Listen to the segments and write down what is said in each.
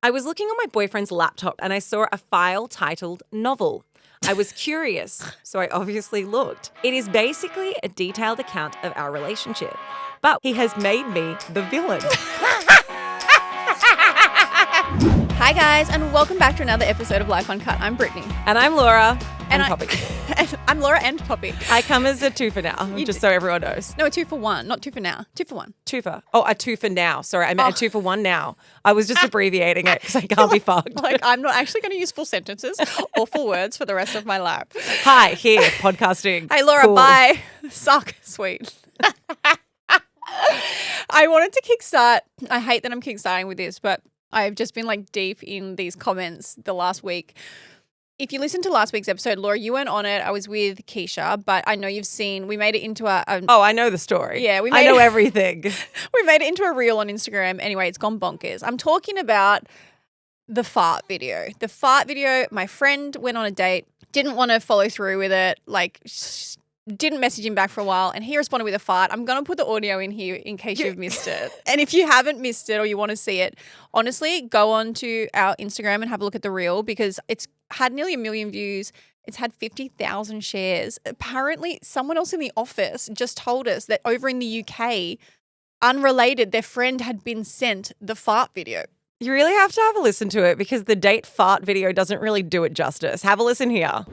I was looking on my boyfriend's laptop and I saw a file titled Novel. I was curious, so I obviously looked. It is basically a detailed account of our relationship, but he has made me the villain. Hi guys, and welcome back to another episode of Life Uncut. I'm Brittany. And I'm Laura. And Poppy. I'm Laura and Poppy. I come as a two for now, so everyone knows. No, a 2 for 1, not 2 for now. 2 for 1. A two for now. Sorry, I meant a 2 for 1 now. I was just abbreviating it because I can't be fucked. Like, I'm not actually going to use full sentences or full words for the rest of my life. Hi, here, podcasting. Hey, Laura, cool. bye. Suck, sweet. I wanted to kickstart. I hate that I'm kickstarting with this, but I've just been like deep in these comments the last week. If you listened to last week's episode, Laura, you weren't on it. I was with Keisha, but I know you've seen, we made it into Oh, I know the story. Yeah, I know everything. We made it into a reel on Instagram. Anyway, it's gone bonkers. I'm talking about the fart video. The fart video, my friend went on a date, didn't want to follow through with it, didn't message him back for a while, and he responded with a fart. I'm going to put the audio in here in case you've missed it. And if you haven't missed it or you want to see it, honestly, go on to our Instagram and have a look at the reel because it's had nearly 1 million views. It's had 50,000 shares. Apparently, someone else in the office just told us that over in the UK, unrelated, their friend had been sent the fart video. You really have to have a listen to it because the date fart video doesn't really do it justice. Have a listen here.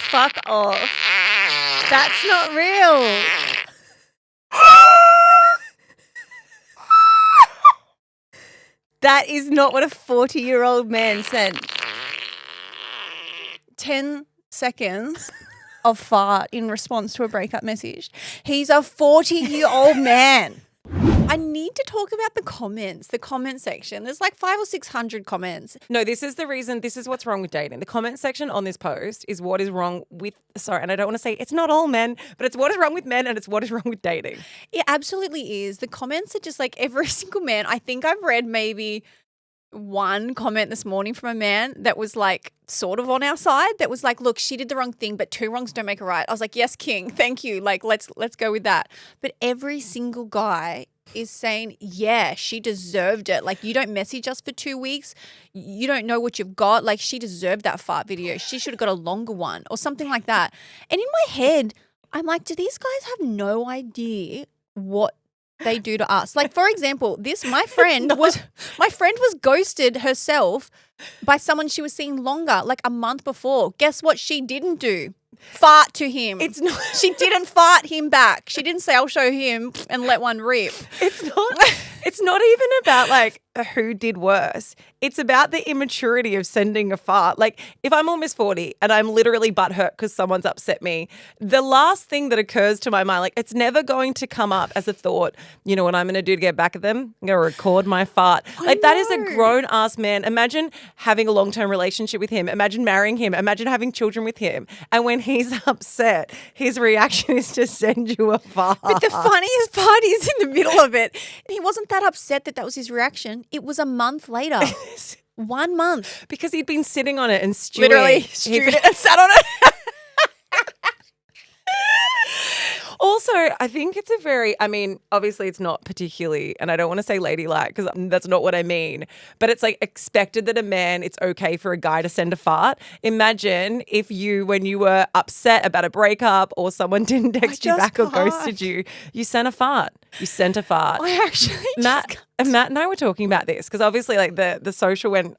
Fuck off. That's not real. That is not what a 40-year-old man sent. 10 seconds of fart in response to a breakup message. He's a 40-year-old man. I need to talk about the comments, the comment section. There's like 500 or 600 comments. No, this is the reason, this is what's wrong with dating. The comment section on this post is what is wrong with, and I don't want to say it's not all men, but it's what is wrong with men and it's what is wrong with dating. It absolutely is. The comments are just like every single man. I think I've read maybe one comment this morning from a man that was like sort of on our side that was like, look, she did the wrong thing, but 2 wrongs don't make a right. I was like, yes, king, thank you. Like, let's go with that. But every single guy is saying, yeah, she deserved it. Like, you don't message us for 2 weeks. You don't know what you've got. Like, she deserved that fart video. She should have got a longer one or something like that. And in my head, I'm like, do these guys have no idea what they do to us? Like, for example, my friend was ghosted herself by someone she was seeing longer, like a month before. Guess what she didn't do? Fart to him. It's not. She didn't fart him back. She didn't say, I'll show him and let one rip. It's not even about like who did worse. It's about the immaturity of sending a fart. Like if I'm almost 40 and I'm literally butthurt because someone's upset me, the last thing that occurs to my mind, like it's never going to come up as a thought, you know what I'm going to do to get back at them? I'm going to record my fart. Like that is a grown ass man. Imagine having a long-term relationship with him. Imagine marrying him. Imagine having children with him. And when he's upset, his reaction is to send you a fart. But the funniest part is in the middle of it. He wasn't that upset that was his reaction. It was a month later. 1 month. Because he'd been sitting on it and stewing. Literally stewed it and sat on it. Also, I think it's obviously it's not particularly, and I don't want to say ladylike because that's not what I mean, but it's like expected that it's okay for a guy to send a fart. Imagine if when you were upset about a breakup or someone didn't text you back or ghosted you, you sent a fart. You sent a fart. I actually Matt and I were talking about this because obviously like the social went,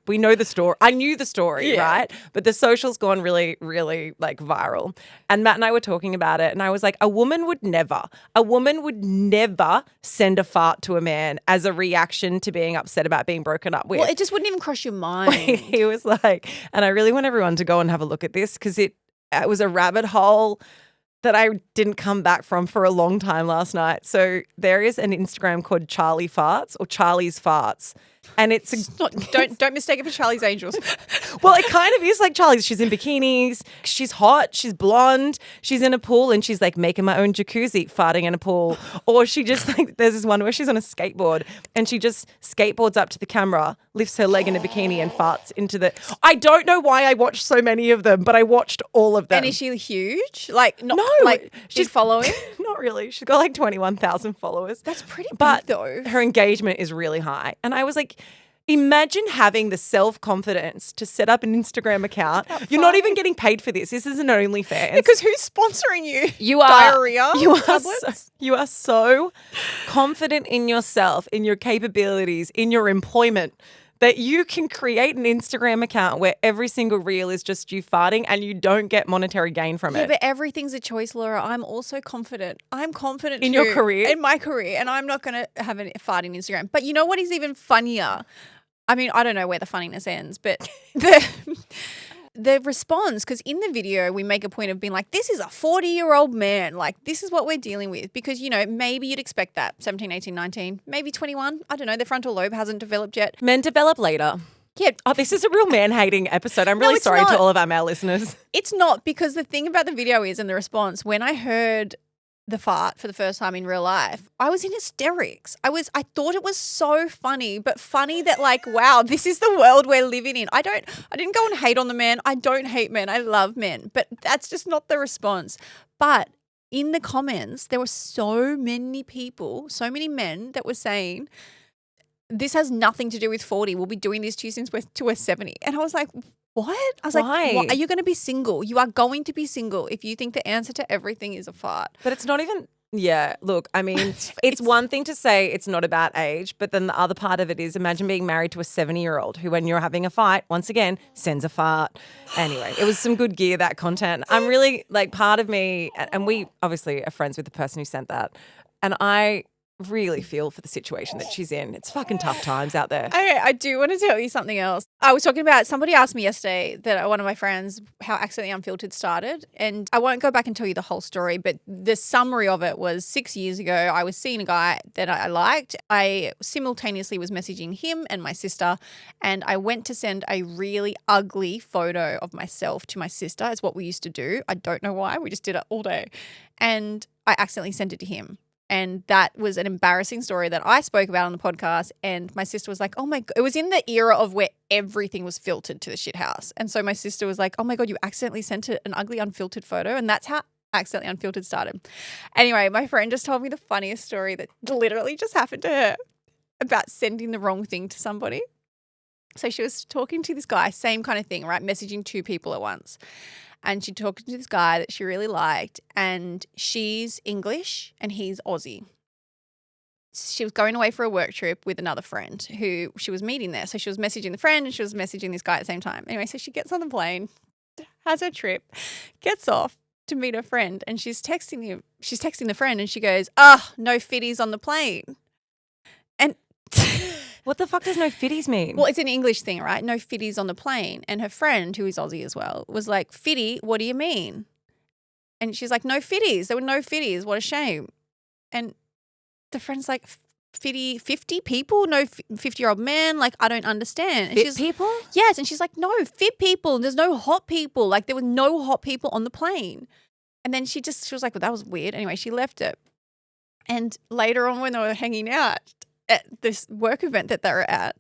we know the story. I knew the story, right? But the social's gone really, really like viral. And Matt and I were talking about it and I was like, a woman would never send a fart to a man as a reaction to being upset about being broken up with. Well, it just wouldn't even cross your mind. He was like, and I really want everyone to go and have a look at this because it was a rabbit hole that I didn't come back from for a long time last night. So there is an Instagram called Charlie Farts or Charlie's Farts. And it's Don't mistake it for Charlie's Angels. well, it kind of is like Charlie's. She's in bikinis. She's hot. She's blonde. She's in a pool and she's like making my own jacuzzi, farting in a pool. Or she just like, there's this one where she's on a skateboard and she just skateboards up to the camera, lifts her leg in a bikini and farts into the. I don't know why I watched so many of them, but I watched all of them. And is she huge? Like, not, No, like she's following? Not really. She's got like 21,000 followers. That's pretty big but though. Her engagement is really high. And I was like, imagine having the self-confidence to set up an Instagram account. You're not even getting paid for this. This is an OnlyFans. Because who's sponsoring you? You are Diarrhea? you are so confident in yourself, in your capabilities, in your employment, that you can create an Instagram account where every single reel is just you farting and you don't get monetary gain from it. But everything's a choice, Laura. I'm also confident. I'm confident In too, your career? In my career. And I'm not going to have a farting Instagram. But you know what is even funnier? I mean, I don't know where the funniness ends, but the response, because in the video we make a point of being like, this is a 40-year-old man. Like, this is what we're dealing with. Because, you know, maybe you'd expect that. 17, 18, 19, maybe 21. I don't know. The frontal lobe hasn't developed yet. Men develop later. Yeah. Oh, this is a real man-hating episode. I'm really sorry to all of our male listeners. It's not, because the thing about the video is, and the response, when I heard the fart for the first time in real life, I was in hysterics. I thought it was so funny, but funny that like, wow, this is the world we're living in. I didn't go and hate on the man. I don't hate men. I love men, but that's just not the response. But in the comments, there were so many people, so many men that were saying, this has nothing to do with 40. We'll be doing this to you since we're 70. And I was like, what? I was Why? like, are you going to be single? You are going to be single if you think the answer to everything is a fart. But it's not even, yeah, look, I mean, it's one thing to say it's not about age, but then the other part of it is imagine being married to a 70-year-old who, when you're having a fight, once again, sends a fart. Anyway, it was some good gear, that content. I'm really, like, part of me, and we obviously are friends with the person who sent that, and I really feel for the situation that she's in. It's fucking tough times out there. Okay, I do want to tell you something else. I was talking about, somebody asked me yesterday, that one of my friends, how Accidentally Unfiltered started. And I won't go back and tell you the whole story, but the summary of it was 6 years ago, I was seeing a guy that I liked. I simultaneously was messaging him and my sister, and I went to send a really ugly photo of myself to my sister. It's what we used to do. I don't know why. We just did it all day. And I accidentally sent it to him. And that was an embarrassing story that I spoke about on the podcast. And my sister was like, oh my God. It was in the era of where everything was filtered to the shit house. And so my sister was like, oh my God, you accidentally sent an ugly unfiltered photo. And that's how Accidentally Unfiltered started. Anyway, my friend just told me the funniest story that literally just happened to her about sending the wrong thing to somebody. So she was talking to this guy, same kind of thing, right? Messaging two people at once. And she talked to this guy that she really liked, and she's English and he's Aussie. She was going away for a work trip with another friend who she was meeting there. So she was messaging the friend and she was messaging this guy at the same time. Anyway, so she gets on the plane, has her trip, gets off to meet her friend, and she's texting him. She's texting the friend and she goes, no fitties on the plane. And What the fuck does no fitties mean? well, it's an English thing, right? No fitties on the plane. And her friend, who is Aussie as well, was like, fitty, what do you mean? And she's like, no fitties. There were no fitties. What a shame. And the friend's like, fitty, 50 people? No 50-year-old man? Like, I don't understand. And Fit people? Yes. And she's like, no, fit people. There's no hot people. Like, there were no hot people on the plane. And then she was like, well, that was weird. Anyway, she left it. And later on when they were hanging out at this work event that they were at,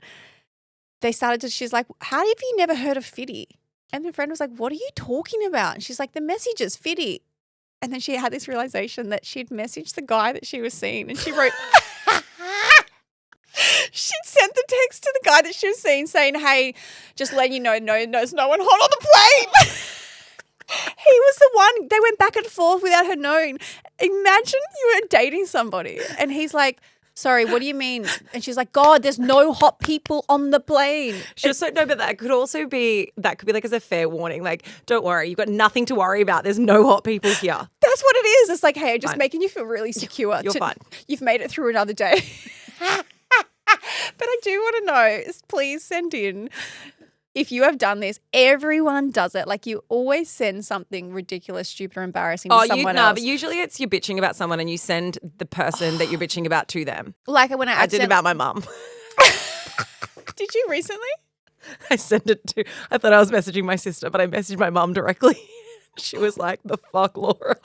she's like, how have you never heard of fitty? And the friend was like, what are you talking about? And she's like, the message is fitty. And then she had this realization that she'd messaged the guy that she was seeing, and she wrote, she'd sent the text to the guy that she was seeing saying, hey, just letting you know, there's no one hot on the plane. He was the one. They went back and forth without her knowing. Imagine you were dating somebody and he's like, sorry, what do you mean? And she's like, God, there's no hot people on the plane. Just so, no, but that could be like as a fair warning. Like, don't worry, you've got nothing to worry about. There's no hot people here. That's what it is. It's like, hey, just Fine. making you feel really secure. You're fine. You've made it through another day. But I do want to know, please send in if you have done this. Everyone does it. Like, you always send something ridiculous, stupid, or embarrassing to someone else. But usually it's you're bitching about someone and you send the person that you're bitching about to them. Like when I did about my mum. Did you recently? I sent it to, I thought I was messaging my sister, but I messaged my mum directly. She was like, the fuck, Laura?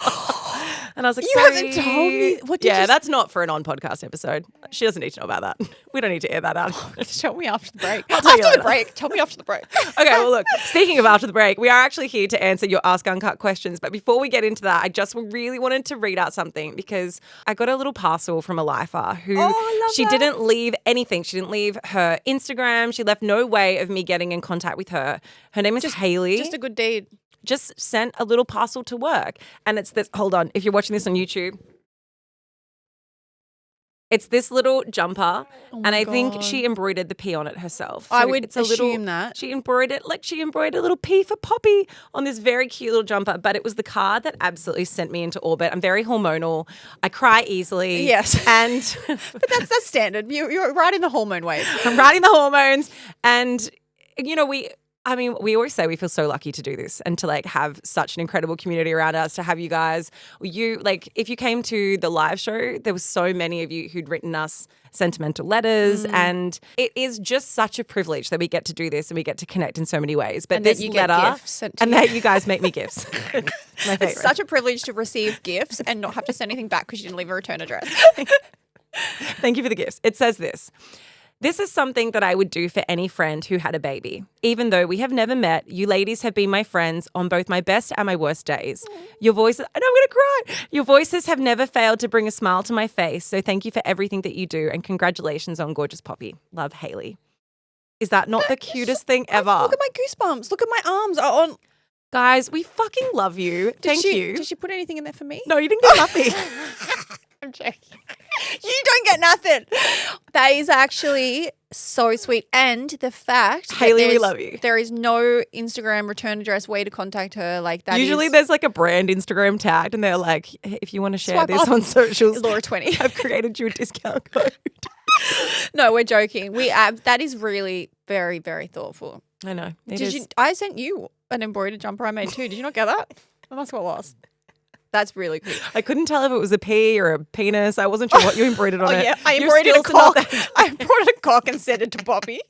And I was like, You sorry. haven't told me. What did Yeah, you that's not for an on-podcast episode. She doesn't need to know about that. We don't need to air that out. Tell me after the break. I'll tell you After the later. break. Tell me after the break. Okay, well, look, speaking of after the break, we are actually here to answer your Ask Uncut questions. But before we get into that, I just really wanted to read out something because I got a little parcel from a lifer who she didn't leave anything. She didn't leave her Instagram. She left no way of me getting in contact with her. Her name is Hayley. Just a good deed. Just sent a little parcel to work. And it's this, hold on, if you're watching this on YouTube, it's this little jumper, and I think she embroidered the P on it herself. So I would it's a assume that. She embroidered a little P for Poppy on this very cute little jumper, but it was the card that absolutely sent me into orbit. I'm very hormonal. I cry easily. Yes. And But that's standard. You're right in the hormone wave. I'm riding the hormones, and you know, we always say we feel so lucky to do this and to like have such an incredible community around us, to have you guys. You like, if you came to the live show, there was so many of you who'd written us sentimental letters, and it is just such a privilege that we get to do this and we get to connect in so many ways. But And this that you get letter, gifts sent to and you. that you guys make me gifts. My favorite. It's such a privilege to receive gifts and not have to send anything back because you didn't leave a return address. Thank you for the gifts. It says this. This is something that I would do for any friend who had a baby. Even though we have never met, you ladies have been my friends on both my best and my worst days. Your voices, and I'm going to cry. Your voices have never failed to bring a smile to my face. So thank you for everything that you do, and congratulations on gorgeous Poppy. Love, Hayley. Is that not the cutest thing ever? Look at my goosebumps. Look at my arms. Guys, we fucking love you. Thank you. Did she put anything in there for me? No, you didn't get nothing. I'm joking. You don't get nothing. That is actually so sweet. And the fact that Hayley, we love you. There is no Instagram return address way to contact her. Like that. Usually there's like a brand Instagram tagged and they're like, if you want to share Swipe this up. on socials, Laura20. I've created you a discount code. No, we're joking. That is really very, very thoughtful. I know. I sent you an embroidered jumper I made too. Did you not get that? I must have got lost. That's really cool. I couldn't tell if it was a P or a penis. I wasn't sure what you embroidered on it. Yeah, I Your embroidered a skills are not cock. that- I embroidered a cock and sent it to Poppy.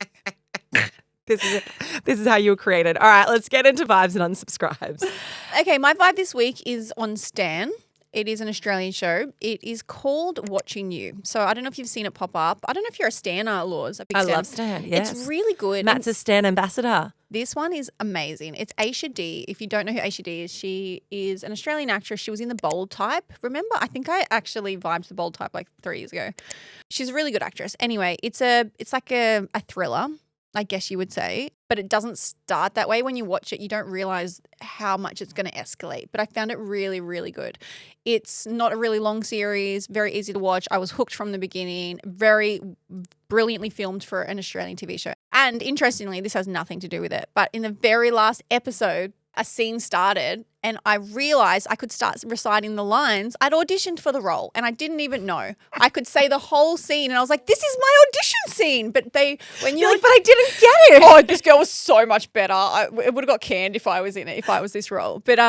This is it. This is how you were created. All right, let's get into vibes and unsubscribes. Okay, my vibe this week is on Stan. It is an Australian show. It is called Watching You. So I don't know if you've seen it pop up. I don't know if you're a Staner, Laws. A big I Stan. love Stan, yes. It's really good. Matt's a Stan ambassador. This one is amazing. It's Aisha D. If you don't know who Aisha D is, she is an Australian actress. She was in The Bold Type. Remember? I think I actually vibed The Bold Type like 3 years ago. She's a really good actress. Anyway, it's like a thriller, I guess you would say, but it doesn't start that way. When you watch it, you don't realize how much it's going to escalate. But I found it really, really good. It's not a really long series, very easy to watch. I was hooked from the beginning, very brilliantly filmed for an Australian TV show. And interestingly, this has nothing to do with it, but in the very last episode, a scene started and I realized I could start reciting the lines. I'd auditioned for the role and I didn't even know. I could say the whole scene and I was like, this is my audition scene. But but I didn't get it. Oh, this girl was so much better. It would have got canned if I was in it, if I was this role. But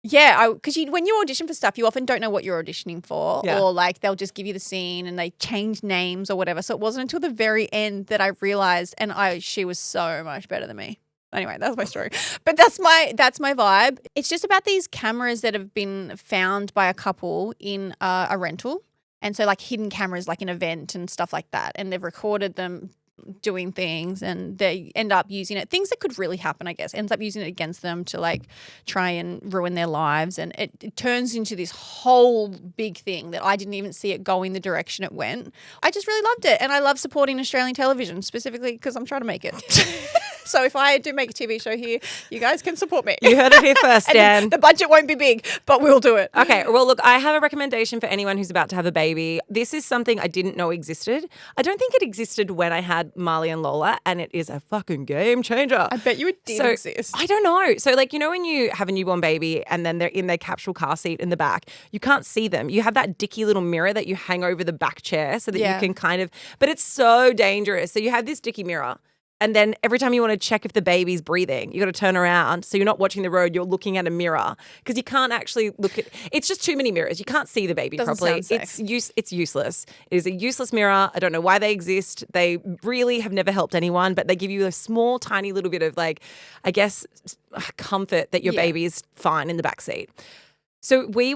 yeah, because when you audition for stuff, you often don't know what you're auditioning for, or like they'll just give you the scene and they change names or whatever. So it wasn't until the very end that I realized, and she was so much better than me. Anyway, that's my story. But that's my vibe. It's just about these cameras that have been found by a couple in a rental. And so like hidden cameras, like an event and stuff like that. And they've recorded them doing things and they end up using it. Things that could really happen, I guess, ends up using it against them to like try and ruin their lives. And it turns into this whole big thing that I didn't even see it going the direction it went. I just really loved it. And I love supporting Australian television, specifically because I'm trying to make it. So if I do make a TV show here, you guys can support me. You heard it here first, Dan. And the budget won't be big, but we'll do it. Okay, well, look, I have a recommendation for anyone who's about to have a baby. This is something I didn't know existed. I don't think it existed when I had Marley and Lola, and it is a fucking game changer. I bet you it did exist. I don't know. So, like, you know when you have a newborn baby and then they're in their capsule car seat in the back, you can't see them. You have that dicky little mirror that you hang over the back chair so that you can kind of – but it's so dangerous. So you have this dicky mirror. And then every time you want to check if the baby's breathing, you got to turn around. So you're not watching the road, you're looking at a mirror because you can't actually look at it's just too many mirrors. You can't see the baby properly. It's useless. It is a useless mirror. I don't know why they exist. They really have never helped anyone, but they give you a small, tiny little bit of like, I guess, comfort that your baby is fine in the backseat. So we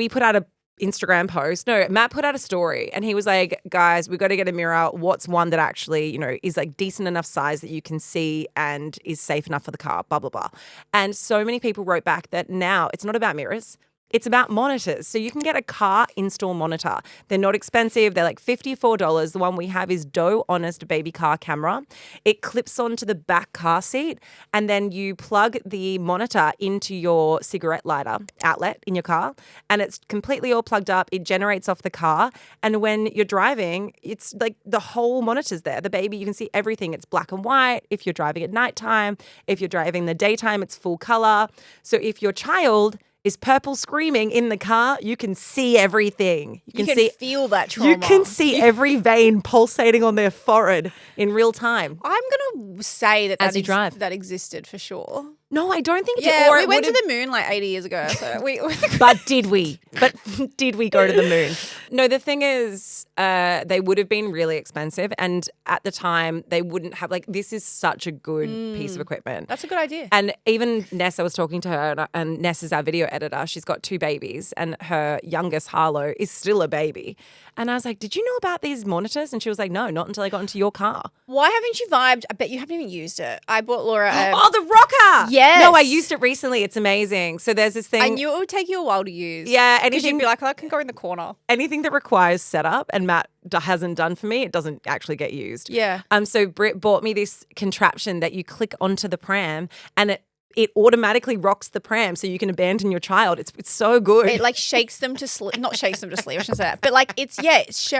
put out a Instagram post. No, Matt put out a story and he was like, guys, we've got to get a mirror. What's one that actually, is like decent enough size that you can see and is safe enough for the car, blah, blah, blah. And so many people wrote back that now it's not about mirrors. It's about monitors. So you can get a car install monitor. They're not expensive. They're like $54. The one we have is DoHonest baby car camera. It clips onto the back car seat and then you plug the monitor into your cigarette lighter outlet in your car and it's completely all plugged up. It generates off the car. And when you're driving, it's like the whole monitor's there. The baby, you can see everything. It's black and white. If you're driving at nighttime, if you're driving in the daytime, it's full color. So if your child is purple screaming in the car, you can see everything. You can feel that trauma. You can see every vein pulsating on their forehead in real time. I'm going to say that that existed for sure. No, I don't think we went to the moon like 80 years ago. So But did we? But did we go to the moon? No, the thing is, they would have been really expensive. And at the time, they wouldn't have, this is such a good piece of equipment. That's a good idea. And even Ness, I was talking to her, and Ness is our video editor. She's got 2 babies, and her youngest, Harlow, is still a baby. And I was like, did you know about these monitors? And she was like, no, not until I got into your car. Why haven't you vibed? I bet you haven't even used it. I bought Laura the rocker! Yes. No, I used it recently. It's amazing. So there's this thing. I knew it would take you a while to use. Yeah. Because you'd be like, I can go in the corner. Anything that requires setup, and Matt hasn't done for me, it doesn't actually get used. Yeah. So Britt bought me this contraption that you click onto the pram and it automatically rocks the pram so you can abandon your child. It's so good. It shakes them to sleep. Not shakes them to sleep, I shouldn't say that. But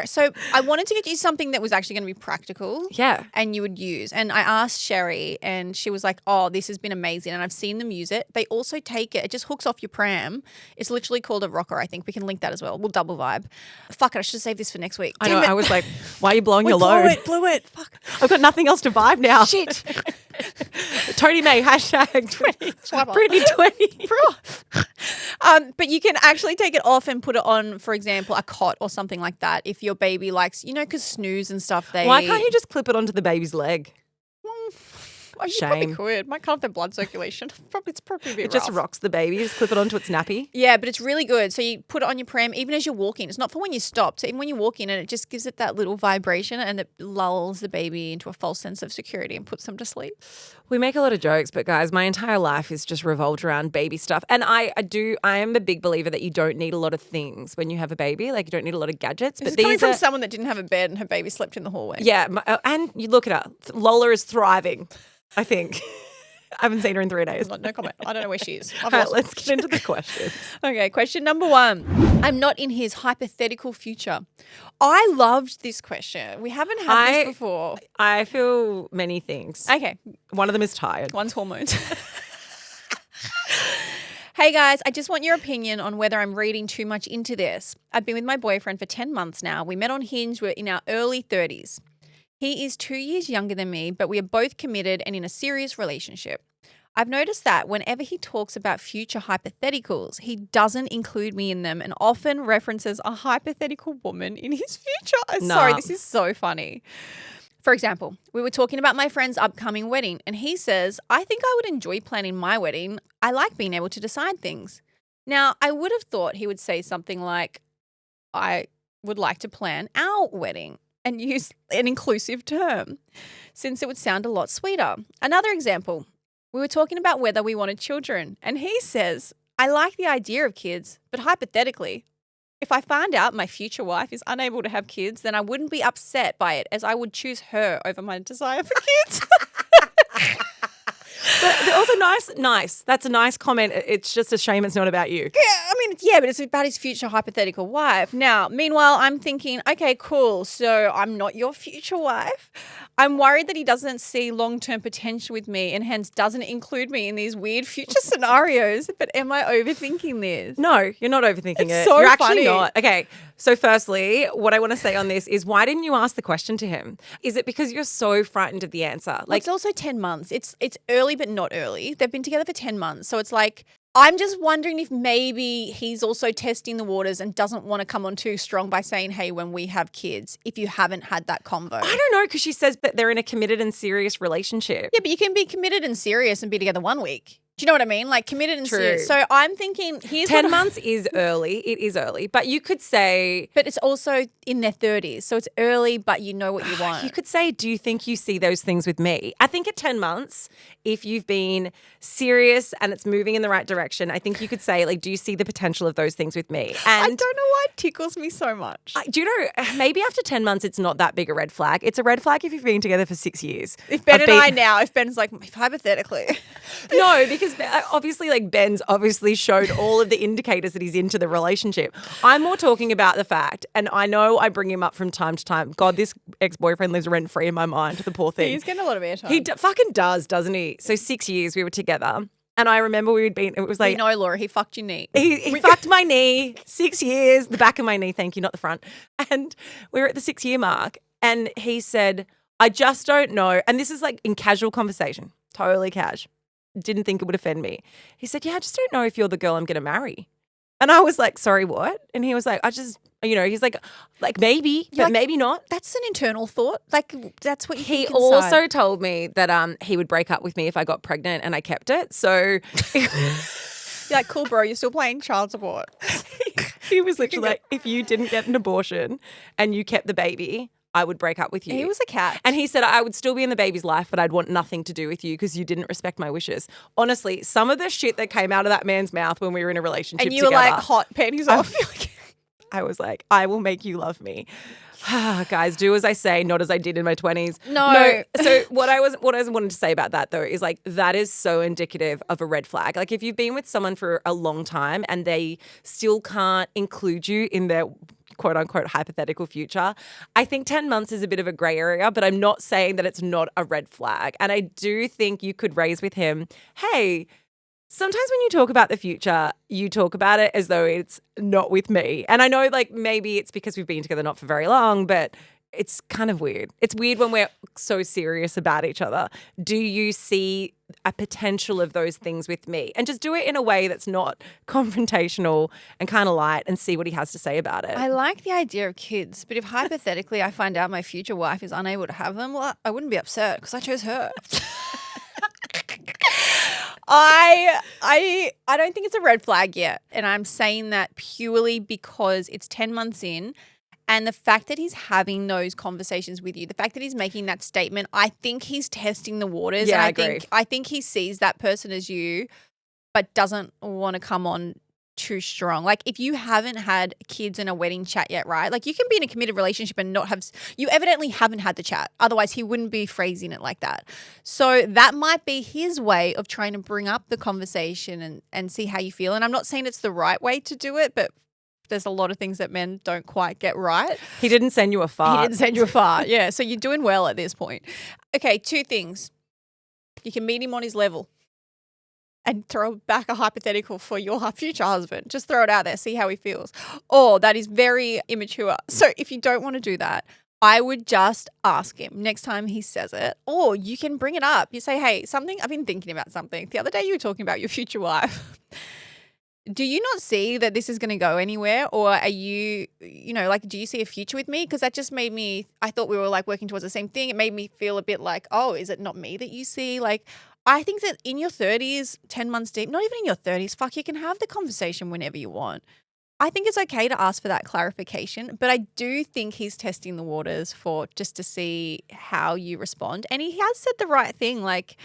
so I wanted to get you something that was actually going to be practical. Yeah. And you would use. And I asked Sherry and she was like, oh, this has been amazing. And I've seen them use it. They also take it. It just hooks off your pram. It's literally called a rocker, I think. We can link that as well. We'll double vibe. Fuck it. I should save this for next week. I know. I was like, why are you blowing your load? Blew it. Fuck. I've got nothing else to vibe now. Shit. Tony May, # Brittany 20. But you can actually take it off and put it on, for example, a cot or something like that. If your baby likes, because snooze and stuff, Why can't you just clip it onto the baby's leg? You probably could. Might cut off their blood circulation. It's probably a bit It just rocks the baby. Just clip it onto its nappy. Yeah, but it's really good. So you put it on your pram even as you're walking. It's not for when you stop. So even when you're walking, and it just gives it that little vibration and it lulls the baby into a false sense of security and puts them to sleep. We make a lot of jokes, but guys, my entire life is just revolved around baby stuff. And I am a big believer that you don't need a lot of things when you have a baby. Like, you don't need a lot of gadgets. This is coming from someone that didn't have a bed and her baby slept in the hallway. Yeah, and you look at her. Lola is thriving, I think. I haven't seen her in 3 days. No comment. I don't know where she is. All right, let's get into the questions. Okay, question number 1. I'm not in his hypothetical future. I loved this question. We haven't had this before. I feel many things. Okay. One of them is tired. One's hormones. Hey guys, I just want your opinion on whether I'm reading too much into this. I've been with my boyfriend for 10 months now. We met on Hinge. We're in our early 30s. He is 2 years younger than me, but we are both committed and in a serious relationship. I've noticed that whenever he talks about future hypotheticals, he doesn't include me in them and often references a hypothetical woman in his future. Sorry, this is so funny. For example, we were talking about my friend's upcoming wedding and he says, I think I would enjoy planning my wedding. I like being able to decide things. Now, I would have thought he would say something like, I would like to plan our wedding, and use an inclusive term, since it would sound a lot sweeter. Another example, we were talking about whether we wanted children, and he says, I like the idea of kids, but hypothetically, if I find out my future wife is unable to have kids, then I wouldn't be upset by it, as I would choose her over my desire for kids. But also nice. That's a nice comment. It's just a shame it's not about you. Yeah, but it's about his future hypothetical wife. Now, meanwhile, I'm thinking, okay, cool. So I'm not your future wife. I'm worried that he doesn't see long-term potential with me and hence doesn't include me in these weird future scenarios. But am I overthinking this? No, you're not overthinking it. So you're funny. actually not. Okay, So firstly, what I want to say on this is why didn't you ask the question to him? Is it because you're so frightened of the answer? Like, it's also 10 months. It's early but not early. They've been together for 10 months. So it's like, I'm just wondering if maybe he's also testing the waters and doesn't want to come on too strong by saying, hey, when we have kids, if you haven't had that convo. I don't know, because she says that they're in a committed and serious relationship. Yeah, but you can be committed and serious and be together 1 week. Do you know what I mean? Like committed and serious. So I'm thinking, 10 months is early. It is early. But you could say. But it's also in their 30s. So it's early, but you know what you want. You could say, do you think you see those things with me? I think at 10 months, if you've been serious and it's moving in the right direction, I think you could say, like, do you see the potential of those things with me? And I don't know why it tickles me so much. Do you know, maybe after 10 months, it's not that big a red flag. It's a red flag if you've been together for 6 years. If Ben and I now, if Ben's like, hypothetically. No, because obviously, like, Ben's obviously showed all of the indicators that he's into the relationship. I'm more talking about the fact, and I know I bring him up from time to time. God, this ex-boyfriend lives rent-free in my mind, the poor thing. He's getting a lot of airtime. He fucking does, doesn't he? So 6 years we were together. And I remember we had been, it was like. You know, Laura, he fucked your knee. He fucked my knee, 6 years, the back of my knee, thank you, not the front. And we were at the 6-year mark. And he said, I just don't know. And this is like in casual conversation, totally cash. Didn't think it would offend me. He said, yeah, I just don't know if you're the girl I'm going to marry. And I was like, sorry, what? And he was like, I just, you know, he's like maybe, but maybe not. That's an internal thought. Like, that's what you think He inside. also told me that he would break up with me if I got pregnant, and I kept it. So you're like, cool, bro, you're still paying child support. He was literally like, if you didn't get an abortion and you kept the baby, I would break up with you. He was a cat. And he said, I would still be in the baby's life, but I'd want nothing to do with you because you didn't respect my wishes. Honestly, some of the shit that came out of that man's mouth when we were in a relationship and you together, were like, hot panties off. I was like, I will make you love me. Guys, do as I say, not as I did in my 20s. No. So what I wanted to say about that, though, is like that is so indicative of a red flag. Like if you've been with someone for a long time and they still can't include you in their quote unquote hypothetical future, I think 10 months is a bit of a gray area, but I'm not saying that it's not a red flag. And I do think you could raise with him, hey, sometimes when you talk about the future, you talk about it as though it's not with me. And I know like maybe it's because we've been together not for very long, but it's kind of weird. It's weird when we're so serious about each other. Do you see a potential of those things with me? And just do it in a way that's not confrontational and kind of light and see what he has to say about it. I like the idea of kids, but if hypothetically I find out my future wife is unable to have them, well, I wouldn't be upset because I chose her. I don't think it's a red flag yet. And I'm saying that purely because it's 10 months in. And the fact that he's having those conversations with you, the fact that he's making that statement, I think he's testing the waters. Yeah, and I agree. I think he sees that person as you, but doesn't want to come on too strong. Like if you haven't had kids and a wedding chat yet, right? Like you can be in a committed relationship and not have, you evidently haven't had the chat. Otherwise he wouldn't be phrasing it like that. So that might be his way of trying to bring up the conversation and see how you feel. And I'm not saying it's the right way to do it, but there's a lot of things that men don't quite get right. He didn't send you a fart. He didn't send you a fart. Yeah. So you're doing well at this point. Okay. 2 things. You can meet him on his level and throw back a hypothetical for your future husband. Just throw it out there. See how he feels. Or that is very immature. So if you don't want to do that, I would just ask him next time he says it, or you can bring it up. You say, hey, I've been thinking about something. The other day you were talking about your future wife. Do you not see that this is going to go anywhere? Or are you, like, do you see a future with me? Because that just made me, I thought we were like working towards the same thing. It made me feel a bit like, oh, is it not me that you see? Like, I think that in your 30s, 10 months deep, not even in your 30s, you can have the conversation whenever you want. I think it's okay to ask for that clarification, but I do think he's testing the waters for just to see how you respond. And he has said the right thing, like,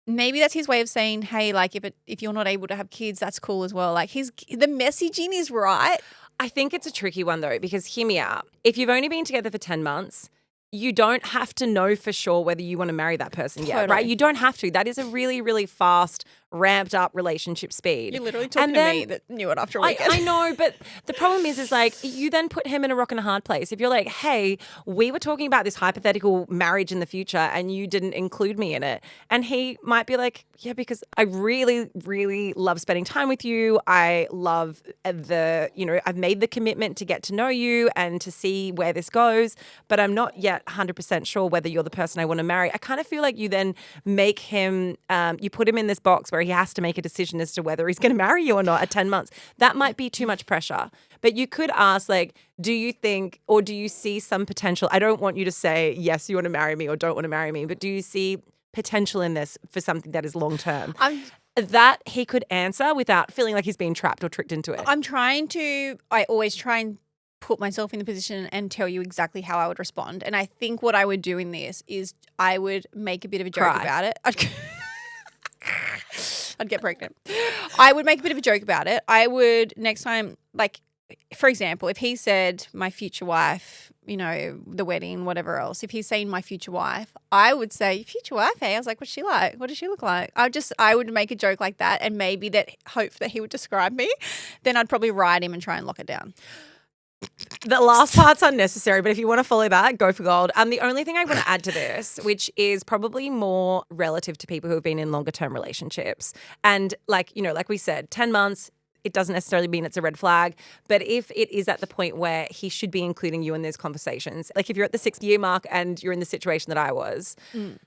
maybe that's his way of saying, hey, like if you're not able to have kids, that's cool as well. Like the messaging is right. I think it's a tricky one though, because hear me out. If you've only been together for 10 months, you don't have to know for sure whether you want to marry that person yet, right? You don't have to. That is a really, really fast ramped up relationship speed. You're literally talking to me that knew it after a weekend. I know, but the problem is like you then put him in a rock and a hard place. If you're like, hey, we were talking about this hypothetical marriage in the future and you didn't include me in it. And he might be like, yeah, because I really, really love spending time with you. I love I've made the commitment to get to know you and to see where this goes, but I'm not yet 100% sure whether you're the person I want to marry. I kind of feel like you then make him, you put him in this box where he has to make a decision as to whether he's going to marry you or not at 10 months. That might be too much pressure. But you could ask, like, do you think or do you see some potential? I don't want you to say, yes, you want to marry me or don't want to marry me, but do you see potential in this for something that is long term? That he could answer without feeling like he's being trapped or tricked into it. I always try and put myself in the position and tell you exactly how I would respond. And I think what I would do in this is I would make a bit of a joke about it. I'd get pregnant. I would make a bit of a joke about it. I would next time, like, for example, if he said my future wife, the wedding, whatever else, if he's saying my future wife, I would say, future wife, hey? I was like, what's she like? What does she look like? I would make a joke like that and maybe hope that he would describe me. Then I'd probably write him and try and lock it down. The last part's unnecessary, but if you want to follow that, go for gold. The only thing I want to add to this, which is probably more relative to people who have been in longer term relationships. And like we said, 10 months, it doesn't necessarily mean it's a red flag. But if it is at the point where he should be including you in those conversations, like if you're at the 6-year mark and you're in the situation that I was,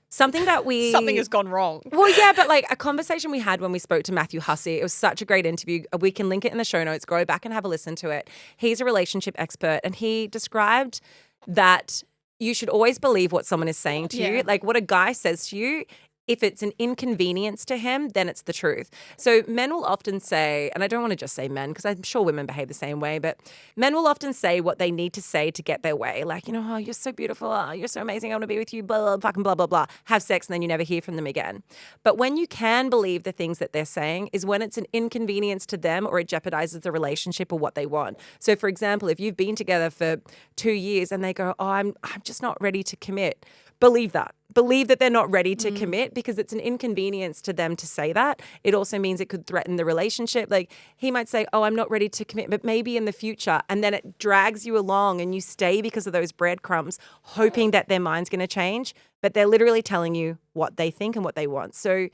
something has gone wrong. Well, yeah, but like a conversation we had when we spoke to Matthew Hussey, it was such a great interview. We can link it in the show notes. Go back and have a listen to it. He's a relationship expert and he described that you should always believe what someone is saying to you. Like what a guy says to you, if it's an inconvenience to him, then it's the truth. So men will often say, and I don't want to just say men because I'm sure women behave the same way, but men will often say what they need to say to get their way. Like, oh, you're so beautiful. Oh, you're so amazing. I want to be with you, blah, blah, fucking blah, blah, blah. Have sex and then you never hear from them again. But when you can believe the things that they're saying is when it's an inconvenience to them or it jeopardizes the relationship or what they want. So for example, if you've been together for 2 years and they go, oh, I'm just not ready to commit. Believe that. Believe that they're not ready to commit because it's an inconvenience to them to say that. It also means it could threaten the relationship. Like he might say, oh, I'm not ready to commit, but maybe in the future. And then it drags you along and you stay because of those breadcrumbs, hoping that their mind's going to change. But they're literally telling you what they think and what they want. So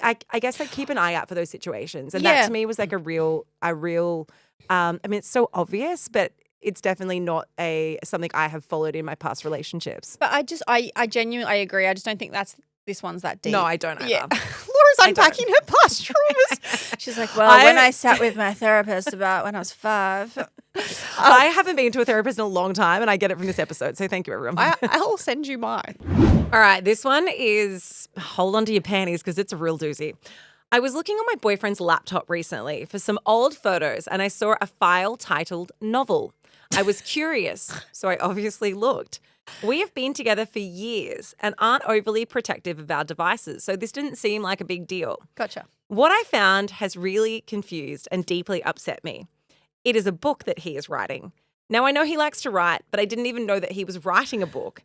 I guess like keep an eye out for those situations. And that to me was like a real, it's so obvious, but it's definitely not something I have followed in my past relationships. But I genuinely agree. I just don't think this one's that deep. No, I don't either. Yeah. Laura's unpacking her past traumas. She's like, when I sat with my therapist about when I was 5. I haven't been to a therapist in a long time and I get it from this episode. So thank you, everyone. I'll send you mine. All right. This one is hold on to your panties because it's a real doozy. I was looking on my boyfriend's laptop recently for some old photos and I saw a file titled novel. I was curious, so I obviously looked. We have been together for years and aren't overly protective of our devices, so this didn't seem like a big deal. Gotcha. What I found has really confused and deeply upset me. It is a book that he is writing. Now, I know he likes to write, but I didn't even know that he was writing a book.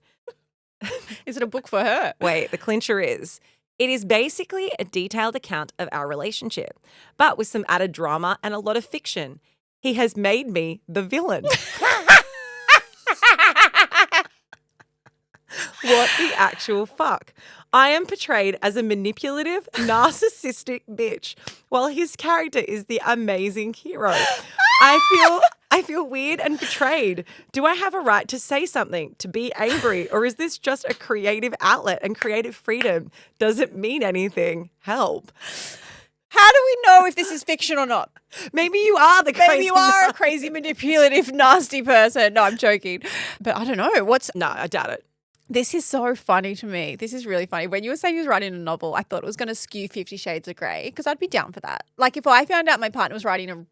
Is it a book for her? Wait, the clincher is. It is basically a detailed account of our relationship, but with some added drama and a lot of fiction. He has made me the villain. What the actual fuck? I am portrayed as a manipulative, narcissistic bitch, while his character is the amazing hero. I feel weird and betrayed. Do I have a right to say something, to be angry, or is this just a creative outlet and creative freedom? Does it mean anything? Help. How do we know if this is fiction or not? Maybe you are a crazy, manipulative, nasty person. No, I'm joking. But I don't know. No, I doubt it. This is so funny to me. This is really funny. When you were saying he was writing a novel, I thought it was going to skew 50 Shades of Grey because I'd be down for that. Like if I found out my partner was writing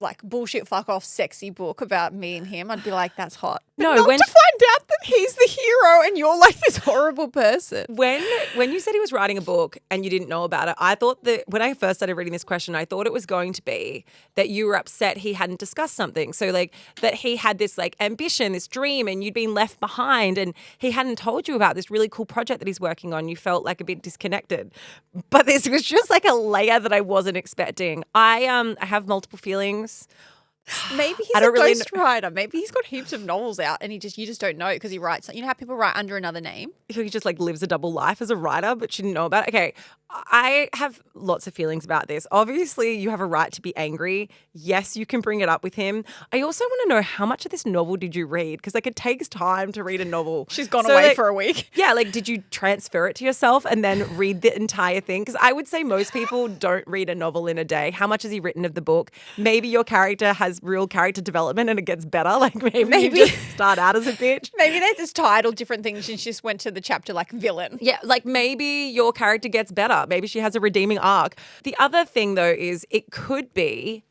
like bullshit fuck off sexy book about me and him, I'd be like, that's hot. But No, not when- to find out that he's the hero and you're like this horrible person. When you said he was writing a book and you didn't know about it, I thought that when I first started reading this question, I thought it was going to be that you were upset he hadn't discussed something. So like that he had this like ambition, this dream, and you'd been left behind and he hadn't told you about this really cool project that he's working on. You felt like a bit disconnected. But this was just like a layer that I wasn't expecting. I have multiple feelings. Maybe he's I a don't really ghostwriter. Maybe he's got heaps of novels out and you just don't know because he writes. You know how people write under another name? He just like lives a double life as a writer, but she didn't know about it. Okay, I have lots of feelings about this. Obviously, you have a right to be angry. Yes, you can bring it up with him. I also want to know how much of this novel did you read? Because like it takes time to read a novel. She's gone away like, for a week. Yeah, like did you transfer it to yourself and then read the entire thing? Because I would say most people don't read a novel in a day. How much has he written of the book? Maybe your character has real character development and it gets better. Like maybe you just start out as a bitch. Maybe they just titled different things and she just went to the chapter like villain. Yeah, like maybe your character gets better. Maybe she has a redeeming arc. The other thing though is it could be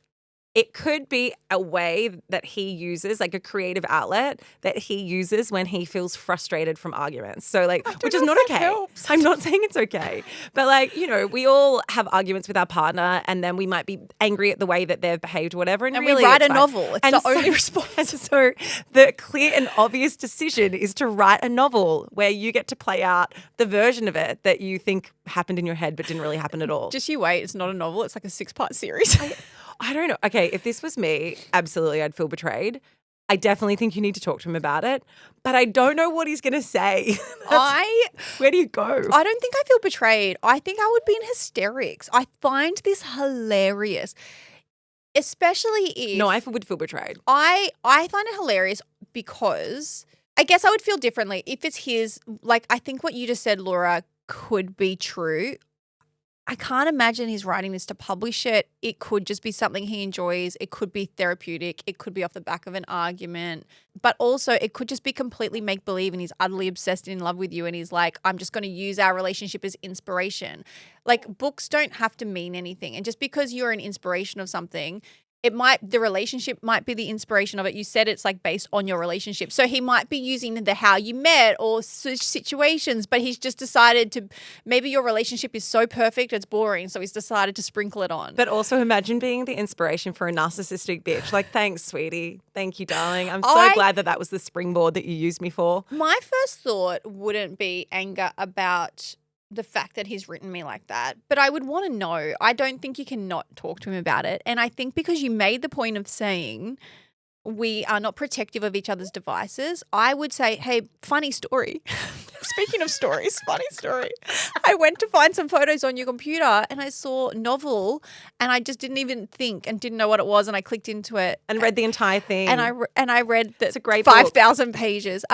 a way that he uses, like a creative outlet that he uses when he feels frustrated from arguments. So like, which is not okay. Helps. I'm not saying it's okay. But like, you know, we all have arguments with our partner and then we might be angry at the way that they've behaved or whatever. And really we write it's a fine. novel. It's And the only response. And so the clear and obvious decision is to write a novel where you get to play out the version of it that you think happened in your head but didn't really happen at all. Just you wait. It's not a novel. It's like a 6-part series. I don't know. Okay, if this was me, absolutely I'd feel betrayed. I definitely think you need to talk to him about it, but I don't know what he's going to say. Where do you go? I don't think I feel betrayed. I think I would be in hysterics. I find this hilarious, especially if... No, I would feel betrayed. I find it hilarious because I guess I would feel differently if it's his, like I think what you just said, Laura, could be true. I can't imagine he's writing this to publish it. It could just be something he enjoys. It could be therapeutic. It could be off the back of an argument. But also it could just be completely make-believe and he's utterly obsessed and in love with you and he's like, I'm just going to use our relationship as inspiration. Like books don't have to mean anything. And just because you're an inspiration of something, the relationship might be the inspiration of it. You said it's like based on your relationship. So he might be using the how you met or situations, but he's just decided to, maybe your relationship is so perfect, it's boring. So he's decided to sprinkle it on. But also imagine being the inspiration for a narcissistic bitch. Like, thanks, sweetie. Thank you, darling. I'm so glad that was the springboard that you used me for. My first thought wouldn't be anger about the fact that he's written me like that, but I would want to know. I don't think you can not talk to him about it. And I think because you made the point of saying we are not protective of each other's devices, I would say, hey, funny story. Speaking of stories, funny story. I went to find some photos on your computer and I saw novel and I just didn't even think and didn't know what it was and I clicked into it. And read the entire thing. And I read that it's a great 5,000 pages.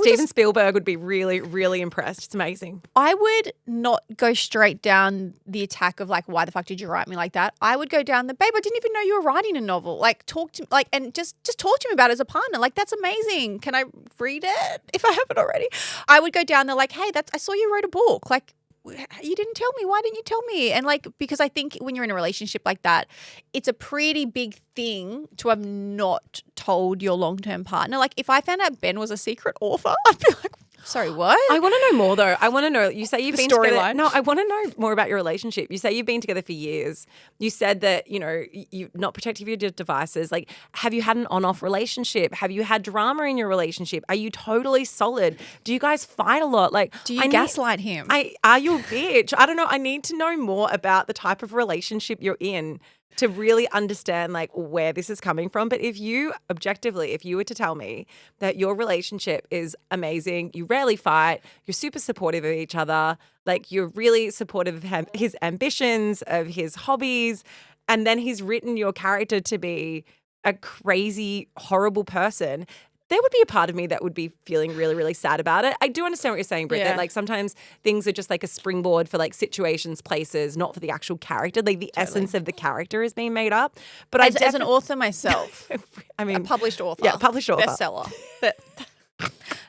Steven Spielberg would be really, really impressed. It's amazing. I would not go straight down the attack of like, why the fuck did you write me like that? I would go down the, babe, I didn't even know you were writing a novel. Like talk to me, like, and just talk to me about it as a partner. Like, that's amazing. Can I read it if I haven't already? I would go down there like, hey, I saw you wrote a book. Like, you didn't tell me. Why didn't you tell me? And like, because I think when you're in a relationship like that, it's a pretty big thing to have not told your long-term partner. Like, if I found out Ben was a secret author, I'd be like, sorry, what? I want to know more though. I want to know, you say you've been together. Storyline. No, I want to know more about your relationship. You say you've been together for years. You said that, you know, you're not protective of your devices. Like, have you had an on-off relationship? Have you had drama in your relationship? Are you totally solid? Do you guys fight a lot? Like, do you gaslight him? Are you a bitch? I don't know. I need to know more about the type of relationship you're in to really understand like where this is coming from. But if you were to tell me that your relationship is amazing, you rarely fight, you're super supportive of each other, like you're really supportive of his ambitions, of his hobbies, and then he's written your character to be a crazy, horrible person, there would be a part of me that would be feeling really, really sad about it. I do understand what you're saying, Britt, that like sometimes things are just like a springboard for like situations, places, not for the actual character. Like the essence of the character is being made up. But as an author myself, I mean, a published author. Yeah, published author. Bestseller. But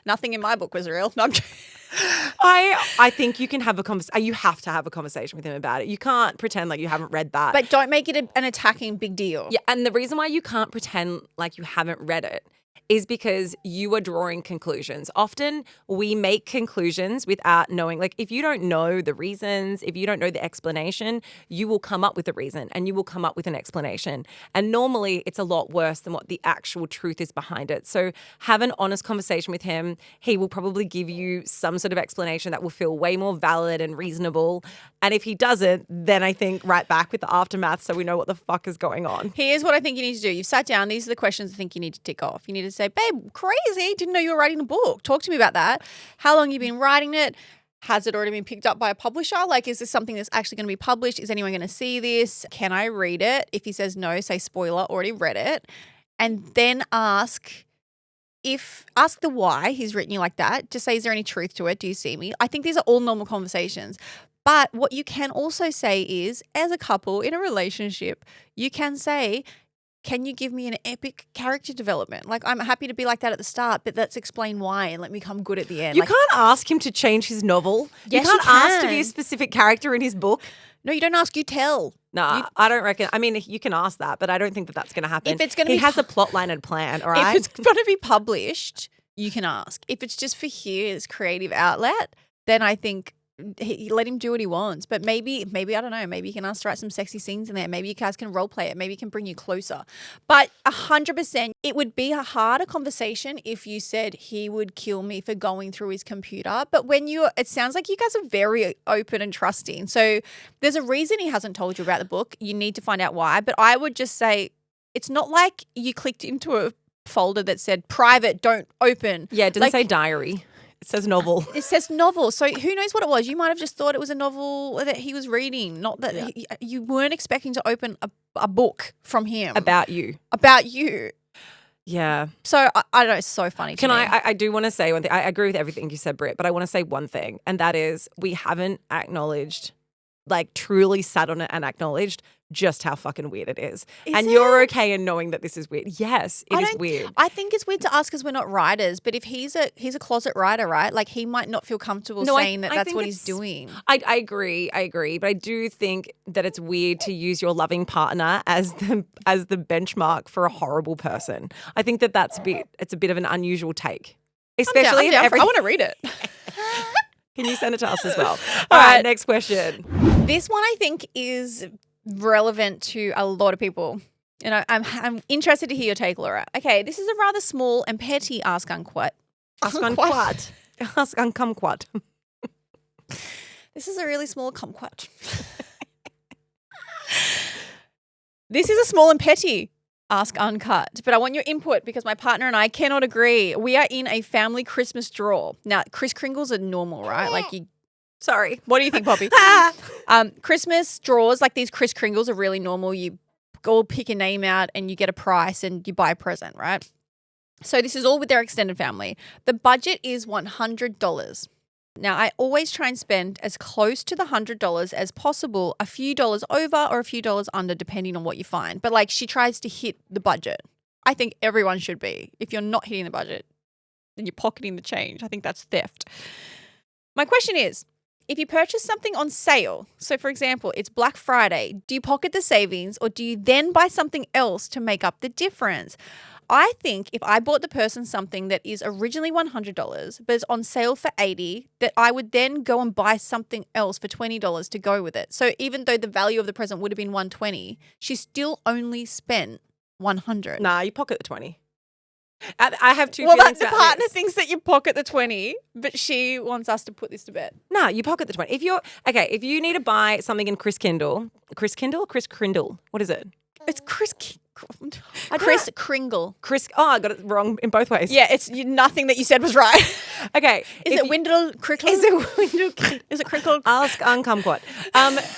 nothing in my book was real. No, I think you can have a conversation. You have to have a conversation with him about it. You can't pretend like you haven't read that. But don't make it an attacking big deal. Yeah, and the reason why you can't pretend like you haven't read it is because you are drawing conclusions. Often we make conclusions without knowing. Like if you don't know the reasons, if you don't know the explanation, you will come up with a reason and you will come up with an explanation. And normally it's a lot worse than what the actual truth is behind it. So have an honest conversation with him. He will probably give you some sort of explanation that will feel way more valid and reasonable. And if he doesn't, then I think right back with the aftermath so we know what the fuck is going on. Here's what I think you need to do. You've sat down. These are the questions I think you need to tick off. You need to say, babe, crazy. Didn't know you were writing a book. Talk to me about that. How long have you been writing it? Has it already been picked up by a publisher? Like, is this something that's actually going to be published? Is anyone going to see this? Can I read it? If he says no, say spoiler, already read it. And then ask the why he's written you like that. Just say, is there any truth to it? Do you see me? I think these are all normal conversations. But what you can also say is, as a couple in a relationship, you can say, can you give me an epic character development? Like, I'm happy to be like that at the start, but let's explain why and let me come good at the end. You can't ask him to change his novel. Yes, you can't you ask to can. be a specific character in his book. No, you don't ask, you tell. No, I don't reckon. I mean, you can ask that, but I don't think that that's going to happen. If it's going to he be has a plot line and plan, all right? If it's going to be published, you can ask. If it's just for his creative outlet, then I think let him do what he wants. But maybe I don't know. Maybe you can ask to write some sexy scenes in there. Maybe you guys can role play it. Maybe it can bring you closer. But 100%, it would be a harder conversation if you said he would kill me for going through his computer. But it sounds like you guys are very open and trusting. So there's a reason he hasn't told you about the book. You need to find out why. But I would just say it's not like you clicked into a folder that said private, don't open. Yeah, it didn't say diary. It says novel. It says novel. So who knows what it was? You might have just thought it was a novel that he was reading, not that you weren't expecting to open a book from him. About you. About you. Yeah. So I don't know. It's so funny to me. I do want to say one thing. I agree with everything you said, Britt, but I want to say one thing, and that is we haven't acknowledged, like truly sat on it and acknowledged just how fucking weird it is. And you're okay in knowing that this is weird. Yes, it is weird. I think it's weird to ask because we're not writers, but if he's a closet writer, right? Like he might not feel comfortable saying that's what he's doing. I agree, but I do think that it's weird to use your loving partner as the benchmark for a horrible person. I think it's a bit of an unusual take. Especially I'm down for it. I want to read it. Can you send it to us as well? All right, next question. This one I think is relevant to a lot of people. And I'm interested to hear your take, Laura. Okay, this is a rather small and petty ask unquote. Ask unquote. Ask uncumquat. This is a really small kumquat. This is a small and petty ask uncut, but I want your input because my partner and I cannot agree. We are in a family Christmas draw. Now, Kris Kringles are normal, right? Like you. Sorry. What do you think, Poppy? Christmas draws, like these Kris Kringles are really normal. You go pick a name out and you get a price and you buy a present, right? So this is all with their extended family. The budget is $100. Now, I always try and spend as close to the $100 as possible, a few dollars over or a few dollars under, depending on what you find. But like she tries to hit the budget. I think everyone should be. If you're not hitting the budget, then you're pocketing the change. I think that's theft. My question is, if you purchase something on sale, so for example, it's Black Friday, do you pocket the savings or do you then buy something else to make up the difference? I think if I bought the person something that is originally $100 but is on sale for $80, that I would then go and buy something else for $20 to go with it. So even though the value of the present would have been $120, she still only spent $100. Nah, you pocket the 20. I have two feelings about the partner thinks that you pocket the 20, but she wants us to put this to bed. No, you pocket the 20. If you need to buy something in Kris Kringle, what is it? It's Kris Kringle. I got it wrong in both ways. Yeah, it's nothing that you said was right. Okay. Is it Windle Crickle? Is it Crickle? Ask Uncumquat.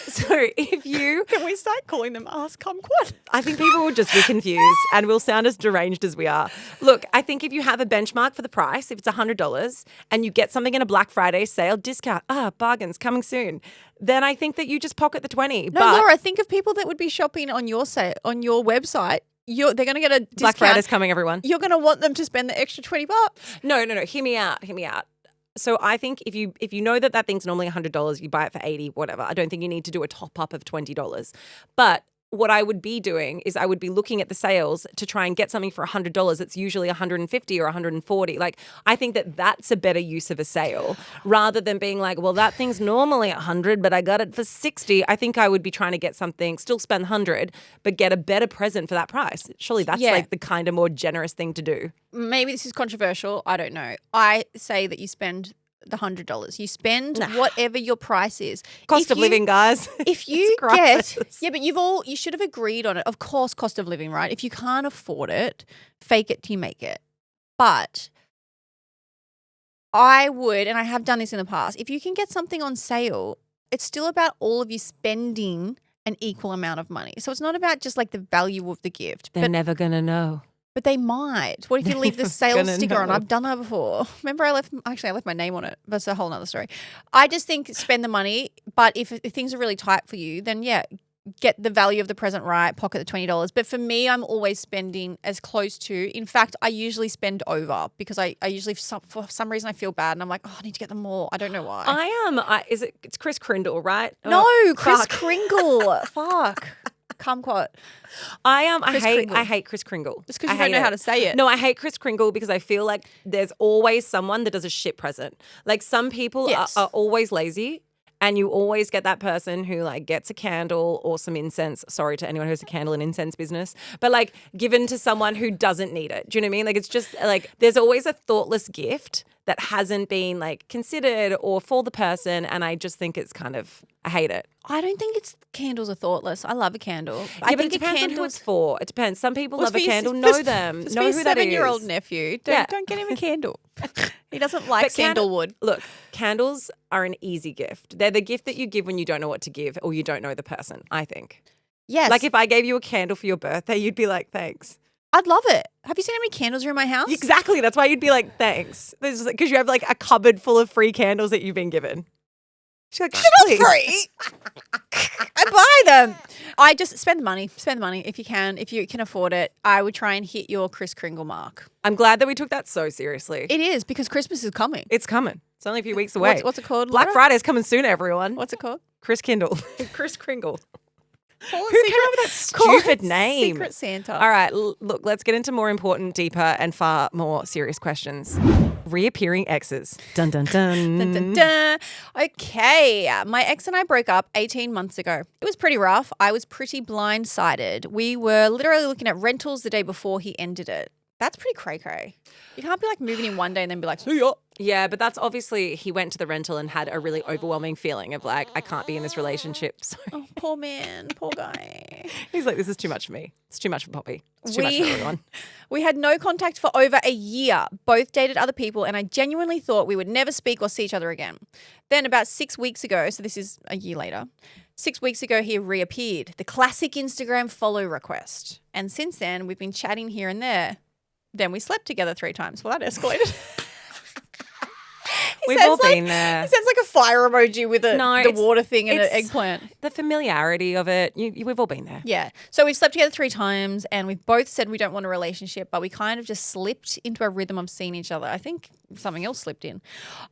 So if you... Can we start calling them Ask Kumquat? I think people will just be confused and we'll sound as deranged as we are. Look, I think if you have a benchmark for the price, if it's $100 and you get something in a Black Friday sale, discount, bargains coming soon, then I think that you just pocket the 20. No, Laura, think of people that would be shopping on your website. They're going to get a discount. Black Friday's coming, everyone. You're going to want them to spend the extra $20. No. Hear me out. So I think if you know that thing's normally $100, you buy it for $80, whatever. I don't think you need to do a top up of $20. But what I would be doing is I would be looking at the sales to try and get something for $100 that's usually $150 or $140. Like, I think that's a better use of a sale rather than being like, well, that thing's normally $100, but I got it for $60. I think I would be trying to get something, still spend $100, but get a better present for that price. Surely that's like the kind of more generous thing to do. Maybe this is controversial. I don't know. I say that you spend the $100. You spend whatever your price is. Cost of living, guys. If you get, but you should have agreed on it. Of course, cost of living, right? If you can't afford it, fake it till you make it. But I would, and I have done this in the past, if you can get something on sale, it's still about all of you spending an equal amount of money. So it's not about just like the value of the gift. They're never going to know. But they might. What if you leave the sales sticker on? I've done that before. Remember, I left my name on it. That's a whole nother story. I just think spend the money, but if things are really tight for you, then get the value of the present right, pocket the $20. But for me, I'm always spending as close to. In fact, I usually spend over because I usually, for some reason, I feel bad and I'm like, oh, I need to get them more. I don't know why. It's Chris Kringle, right? No, Chris Kringle. Fuck. Kumquat. I hate Chris Kringle. Just because you don't know how to say it. No, I hate Chris Kringle because I feel like there's always someone that does a shit present. Like, some people are always lazy, and you always get that person who like gets a candle or some incense. Sorry to anyone who has a candle and incense business, but like given to someone who doesn't need it. Do you know what I mean? Like, it's just like there's always a thoughtless gift that hasn't been like considered or for the person, and I just think it's kind of, I hate it. I don't think candles are thoughtless. I love a candle. But it depends on who it's for. It depends. Some people love a candle, know them, know who that is. 7-year-old nephew, don't get him a candle. He doesn't like sandalwood. Look, candles are an easy gift. They're the gift that you give when you don't know what to give or you don't know the person, I think. Yes. Like, if I gave you a candle for your birthday, you'd be like, thanks. I'd love it. Have you seen how many candles are in my house? Exactly. That's why you'd be like, thanks. Because you have like a cupboard full of free candles that you've been given. She's like, they're not free. I buy them. I just spend the money. Spend the money if you can. If you can afford it, I would try and hit your Kris Kringle mark. I'm glad that we took that so seriously. It is, because Christmas is coming. It's coming. It's only a few weeks away. What's it called? Black Friday's coming soon, everyone. What's it called? Kris Kringle. Kris Kringle. Who came up with that stupid name? Secret Santa. All right, look, let's get into more important, deeper, and far more serious questions. Reappearing exes. Dun, dun, dun. Dun, dun, dun. Okay, my ex and I broke up 18 months ago. It was pretty rough. I was pretty blindsided. We were literally looking at rentals the day before he ended it. That's pretty cray-cray. You can't be like moving in one day and then be like, see ya. Yeah, but that's obviously he went to the rental and had a really overwhelming feeling of like, I can't be in this relationship. So. Oh, poor man, poor guy. He's like, this is too much for me. It's too much for Poppy. It's too much for everyone. We had no contact for over a year. Both dated other people, and I genuinely thought we would never speak or see each other again. Then about 6 weeks ago, so this is a year later, 6 weeks ago he reappeared. The classic Instagram follow request. And since then, we've been chatting here and there. Then we slept together 3 times. Well, that escalated. We've all been there. It sounds like a fire emoji with the water thing and an eggplant. The familiarity of it. We've all been there. Yeah. So we've slept together 3 times and we've both said we don't want a relationship, but we kind of just slipped into a rhythm of seeing each other. I think something else slipped in.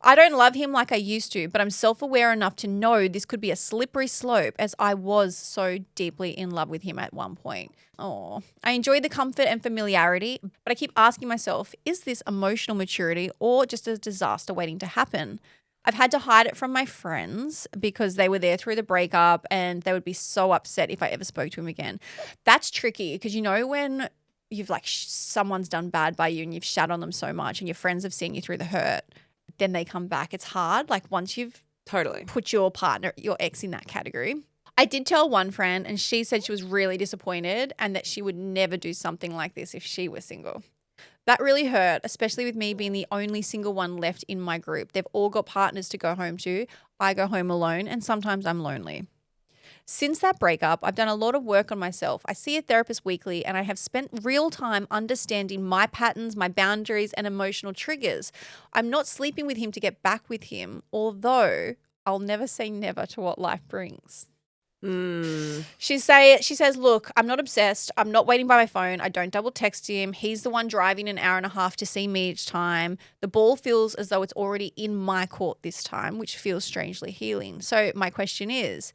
I don't love him like I used to, but I'm self-aware enough to know this could be a slippery slope as I was so deeply in love with him at one point. Oh, I enjoy the comfort and familiarity, but I keep asking myself, is this emotional maturity or just a disaster waiting to happen? I've had to hide it from my friends because they were there through the breakup and they would be so upset if I ever spoke to him again. That's tricky because you know when you've like someone's done bad by you and you've shat on them so much and your friends have seen you through the hurt, then they come back. It's hard. Like once you've put your partner, your ex in that category. I did tell one friend and she said she was really disappointed and that she would never do something like this if she was single. That really hurt, especially with me being the only single one left in my group. They've all got partners to go home to. I go home alone and sometimes I'm lonely. Since that breakup, I've done a lot of work on myself. I see a therapist weekly and I have spent real time understanding my patterns, my boundaries and emotional triggers. I'm not sleeping with him to get back with him, although I'll never say never to what life brings. She says, look, I'm not obsessed. I'm not waiting by my phone. I don't double text him. He's the one driving an hour and a half to see me each time. The ball feels as though it's already in my court this time, which feels strangely healing. So my question is,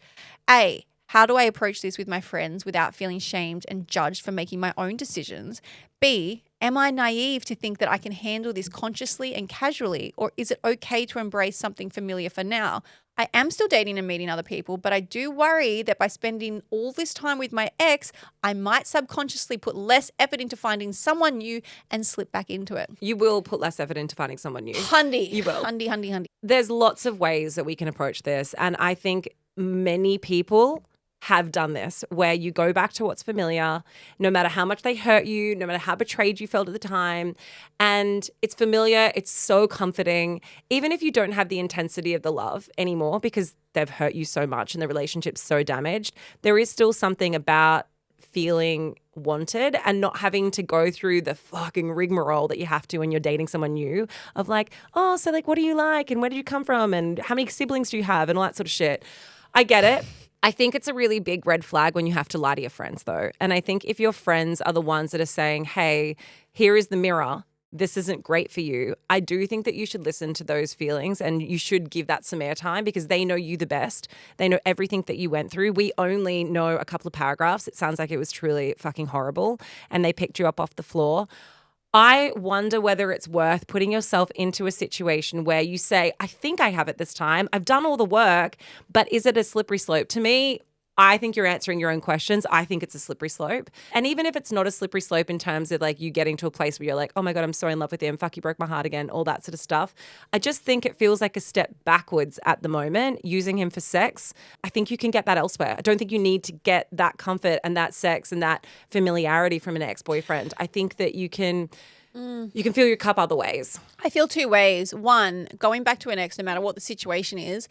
A, how do I approach this with my friends without feeling shamed and judged for making my own decisions? B, am I naive to think that I can handle this consciously and casually, or is it okay to embrace something familiar for now? I am still dating and meeting other people, but I do worry that by spending all this time with my ex, I might subconsciously put less effort into finding someone new and slip back into it. You will put less effort into finding someone new. Hundy. You will. Hundy. There's lots of ways that we can approach this. And I think many people have done this, where you go back to what's familiar, no matter how much they hurt you, no matter how betrayed you felt at the time. And it's familiar. It's so comforting. Even if you don't have the intensity of the love anymore because they've hurt you so much and the relationship's so damaged, there is still something about feeling wanted and not having to go through the fucking rigmarole that you have to when you're dating someone new of like, oh, so like, what do you like? And where did you come from? And how many siblings do you have? And all that sort of shit. I get it. I think it's a really big red flag when you have to lie to your friends, though. And I think if your friends are the ones that are saying, hey, here is the mirror, this isn't great for you, I do think that you should listen to those feelings and you should give that some airtime because they know you the best. They know everything that you went through. We only know a couple of paragraphs. It sounds like it was truly fucking horrible and they picked you up off the floor. I wonder whether it's worth putting yourself into a situation where you say, I think I have it this time. I've done all the work, but is it a slippery slope? To me, I think you're answering your own questions. I think it's a slippery slope. And even if it's not a slippery slope in terms of like you getting to a place where you're like, oh my God, I'm so in love with him. Fuck, you broke my heart again, all that sort of stuff. I just think it feels like a step backwards at the moment, using him for sex. I think you can get that elsewhere. I don't think you need to get that comfort and that sex and that familiarity from an ex-boyfriend. I think that you can fill your cup other ways. I feel two ways. One, going back to an ex, no matter what the situation is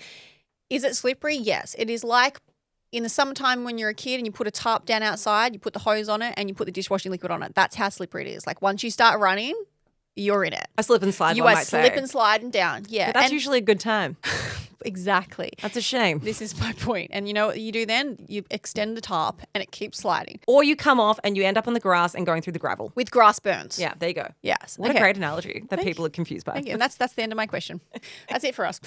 it slippery? Yes. It is like in the summertime when you're a kid and you put a tarp down outside, you put the hose on it and you put the dishwashing liquid on it. That's how slippery it is. Like once you start running, you're in it. A slip and slide, you one are might slip say. and sliding down. Yeah. But that's usually a good time. Exactly. That's a shame. This is my point. And you know what you do then? You extend the tarp and it keeps sliding. Or you come off and you end up on the grass and going through the gravel. With grass burns. Yeah, there you go. Yes. What a great analogy that people are confused by. Thank you. And that's the end of my question. That's it for us.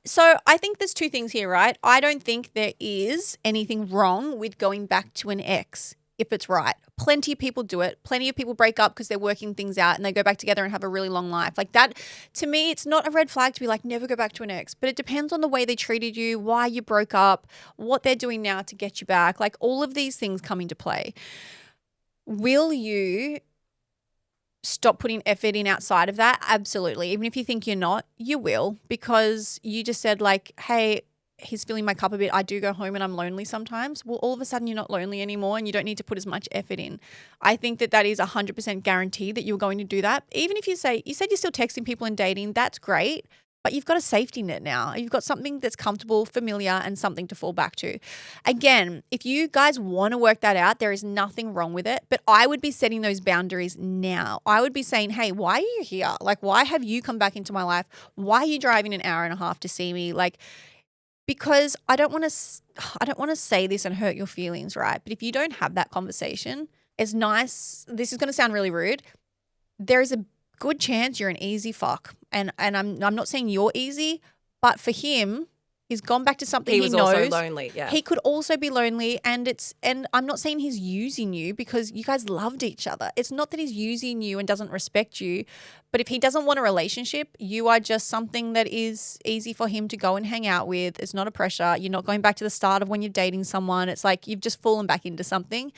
So I think there's two things here, right? I don't think there is anything wrong with going back to an ex if it's right. Plenty of people do it. Plenty of people break up because they're working things out and they go back together and have a really long life. Like that, to me, it's not a red flag to be like, never go back to an ex. But it depends on the way they treated you, why you broke up, what they're doing now to get you back. Like all of these things come into play. Will you stop putting effort in outside of that? Absolutely. Even if you think you're not, you will, because you just said like, hey, he's filling my cup a bit. I do go home and I'm lonely sometimes. Well, all of a sudden you're not lonely anymore and you don't need to put as much effort in. I think that is 100% guaranteed that you're going to do that. Even if you said you're still texting people and dating, that's great. But you've got a safety net now. You've got something that's comfortable, familiar, and something to fall back to. Again, if you guys want to work that out, there is nothing wrong with it. But I would be setting those boundaries now. I would be saying, hey, why are you here? Like, why have you come back into my life? Why are you driving an hour and a half to see me? Like, because I don't want to say this and hurt your feelings, right? But if you don't have that conversation, it's nice. This is going to sound really rude. There is a good chance you're an easy fuck. And I'm not saying you're easy, but for him, he's gone back to something he knows. He was also lonely, yeah. He could also be lonely and I'm not saying he's using you because you guys loved each other. It's not that he's using you and doesn't respect you, but if he doesn't want a relationship, you are just something that is easy for him to go and hang out with. It's not a pressure. You're not going back to the start of when you're dating someone. It's like you've just fallen back into something.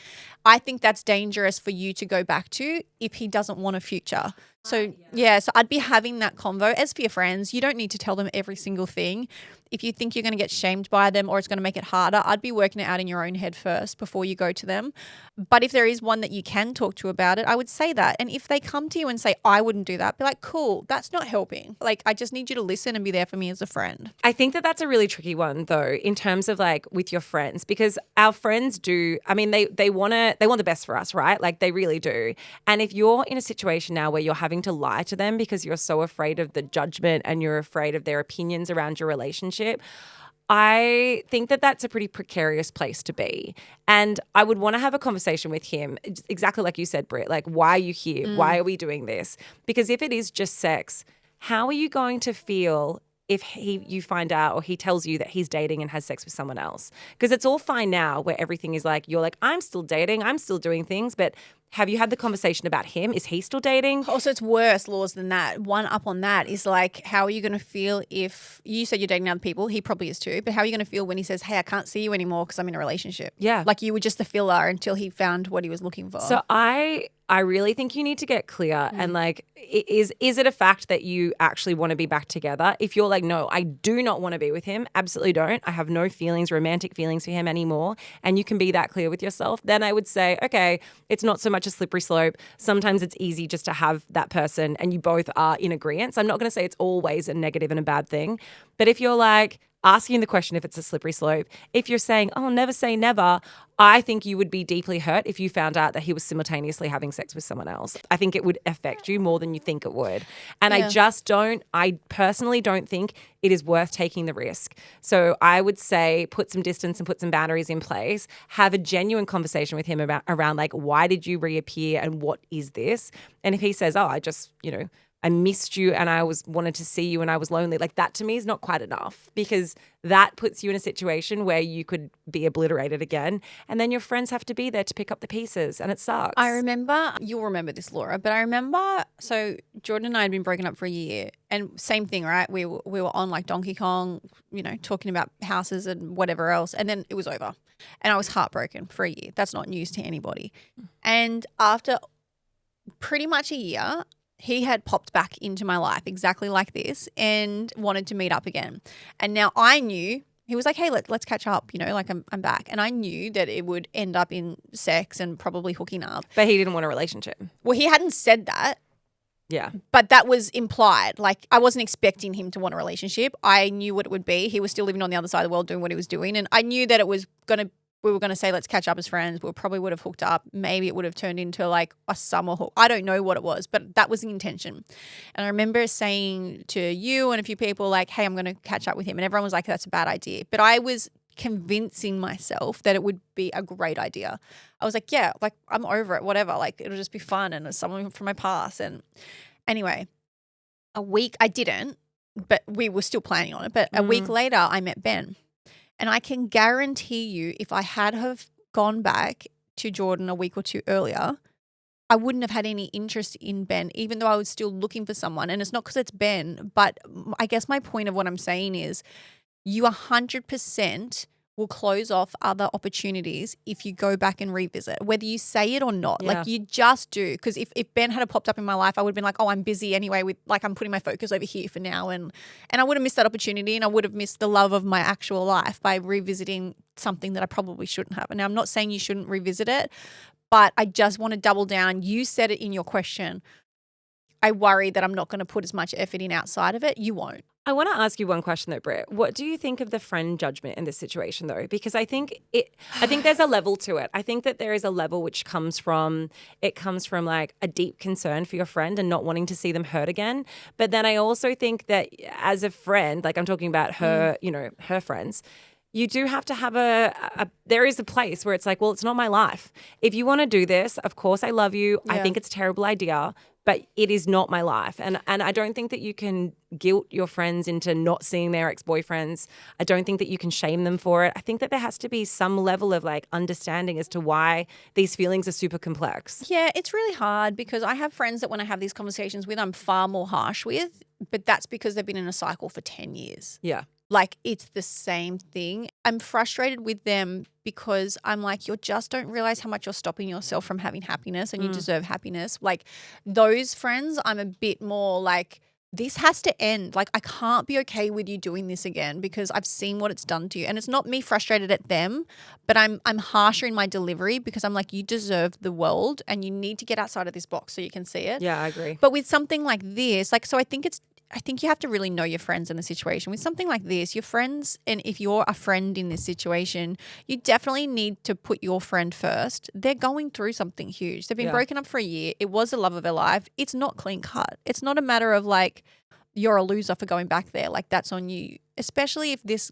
I think that's dangerous for you to go back to if he doesn't want a future. So so I'd be having that convo. As for your friends, you don't need to tell them every single thing. If you think you're going to get shamed by them or it's going to make it harder, I'd be working it out in your own head first before you go to them. But if there is one that you can talk to about it, I would say that. And if they come to you and say, I wouldn't do that, be like, cool, that's not helping. Like, I just need you to listen and be there for me as a friend. I think that that's a really tricky one though, in terms of like with your friends, because our friends do, I mean, they want the best for us, right? Like they really do. And if you're in a situation now where you're having to lie to them because you're so afraid of the judgment and you're afraid of their opinions around your relationship, I think that that's a pretty precarious place to be. And I would want to have a conversation with him, exactly like you said, Britt. Like, why are you here? Why are we doing this? Because if it is just sex, how are you going to feel if you find out or he tells you that he's dating and has sex with someone else? Because it's all fine now where everything is like, you're like, I'm still dating, I'm still doing things, but have you had the conversation about him? Is he still dating? Also, it's worse laws than that. One up on that is like, how are you going to feel if you said you're dating other people? He probably is too. But how are you going to feel when he says, hey, I can't see you anymore because I'm in a relationship? Yeah. Like you were just the filler until he found what he was looking for. So I really think you need to get clear and like, is it a fact that you actually want to be back together? If you're like, no, I do not want to be with him, absolutely don't. I have no feelings, romantic feelings for him anymore. And you can be that clear with yourself. Then I would say, okay, it's not so much a slippery slope. Sometimes it's easy just to have that person and you both are in agreement. So I'm not going to say it's always a negative and a bad thing. But if you're like, asking the question if it's a slippery slope, if you're saying, oh, never say never, I think you would be deeply hurt if you found out that he was simultaneously having sex with someone else. I think it would affect you more than you think it would. And I personally don't think it is worth taking the risk. So I would say put some distance and put some boundaries in place, have a genuine conversation with him around like, why did you reappear and what is this? And if he says, oh, I just, I missed you and I wanted to see you and I was lonely. Like that to me is not quite enough because that puts you in a situation where you could be obliterated again and then your friends have to be there to pick up the pieces and it sucks. I remember, you'll remember this, Laura, but I remember, so Jordan and I had been broken up for a year and same thing, right? We were on like Donkey Kong, talking about houses and whatever else and then it was over and I was heartbroken for a year. That's not news to anybody. And after pretty much a year, he had popped back into my life exactly like this and wanted to meet up again. And now I knew, he was like, hey, let's catch up, like I'm back. And I knew that it would end up in sex and probably hooking up. But he didn't want a relationship. Well, he hadn't said that. Yeah. But that was implied. Like I wasn't expecting him to want a relationship. I knew what it would be. He was still living on the other side of the world doing what he was doing. And I knew that we were going to say, let's catch up as friends. We probably would have hooked up. Maybe it would have turned into like a summer hook. I don't know what it was, but that was the intention. And I remember saying to you and a few people like, hey, I'm going to catch up with him. And everyone was like, that's a bad idea. But I was convincing myself that it would be a great idea. I was like, yeah, like I'm over it, whatever. Like it'll just be fun and it's someone from my past. And anyway, a week, I didn't, but we were still planning on it. But a week later, I met Ben. And I can guarantee you if I had have gone back to Jordan a week or two earlier, I wouldn't have had any interest in Ben, even though I was still looking for someone. And it's not because it's Ben, but I guess my point of what I'm saying is you 100% will close off other opportunities if you go back and revisit, whether you say it or not. Yeah. Like you just do. Because if Ben had popped up in my life, I would have been like, oh, I'm busy anyway with like I'm putting my focus over here for now. And I would have missed that opportunity and I would have missed the love of my actual life by revisiting something that I probably shouldn't have. And now I'm not saying you shouldn't revisit it, but I just want to double down. You said it in your question. I worry that I'm not going to put as much effort in outside of it. You won't. I want to ask you one question though, Britt. What do you think of the friend judgment in this situation though? Because I think there's a level to it. I think that there is a level which comes from like a deep concern for your friend and not wanting to see them hurt again. But then I also think that as a friend, like I'm talking about her, her friends, you do have to have there is a place where it's like, well, it's not my life. If you want to do this, of course I love you. Yeah. I think it's a terrible idea, but it is not my life. And I don't think that you can guilt your friends into not seeing their ex-boyfriends. I don't think that you can shame them for it. I think that there has to be some level of like understanding as to why these feelings are super complex. Yeah, it's really hard because I have friends that when I have these conversations with, I'm far more harsh with, but that's because they've been in a cycle for 10 years. Yeah. Like it's the same thing. I'm frustrated with them because I'm like, you just don't realize how much you're stopping yourself from having happiness and you deserve happiness. Like those friends, I'm a bit more like, this has to end. Like I can't be okay with you doing this again because I've seen what it's done to you. And it's not me frustrated at them, but I'm harsher in my delivery because I'm like, you deserve the world and you need to get outside of this box so you can see it. Yeah, I agree. But with something like this, like, so I think you have to really know your friends in the situation. With something like this, your friends, and if you're a friend in this situation, you definitely need to put your friend first. They're going through something huge. They've been broken up for a year. It was the love of their life. It's not clean cut. It's not a matter of like, you're a loser for going back there. Like that's on you, especially if this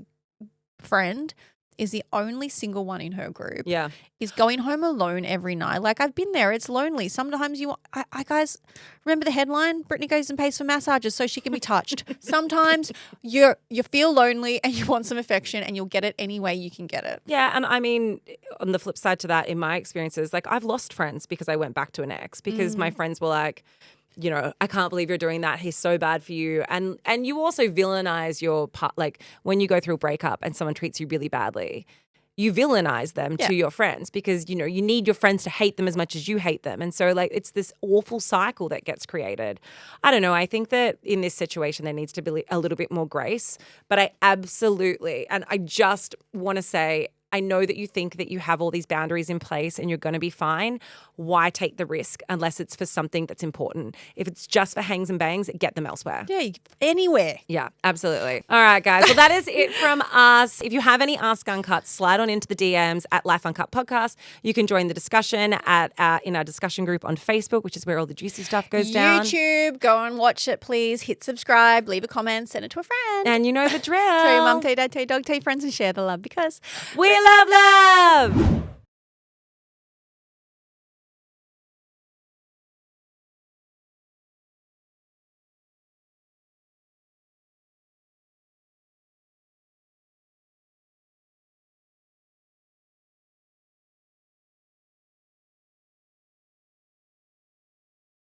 friend is the only single one in her group. Yeah. Is going home alone every night. Like, I've been there. It's lonely. Sometimes I guys, remember the headline? Brittany goes and pays for massages so she can be touched. Sometimes you feel lonely and you want some affection and you'll get it any way you can get it. Yeah. And I mean, on the flip side to that, in my experiences, like I've lost friends because I went back to an ex because my friends were like, you know, I can't believe you're doing that. He's so bad for you. And you also villainize your part, like when you go through a breakup and someone treats you really badly, you villainize them to your friends because, you know, you need your friends to hate them as much as you hate them. And so like it's this awful cycle that gets created. I don't know. I think that in this situation there needs to be a little bit more grace, but I absolutely, and I just want to say, I know that you think that you have all these boundaries in place and you're going to be fine. Why take the risk unless it's for something that's important? If it's just for hangs and bangs, get them elsewhere. Yeah, anywhere. Yeah, absolutely. All right, guys. Well, that is it from us. If you have any Ask Uncut, slide on into the DMs at Life Uncut Podcast. You can join the discussion in our discussion group on Facebook, which is where all the juicy stuff goes down. YouTube, go and watch it, please. Hit subscribe, leave a comment, send it to a friend. And you know the drill. Tell your mum, tell your dad, tell your dog, tell your friends, and share the love because we love love.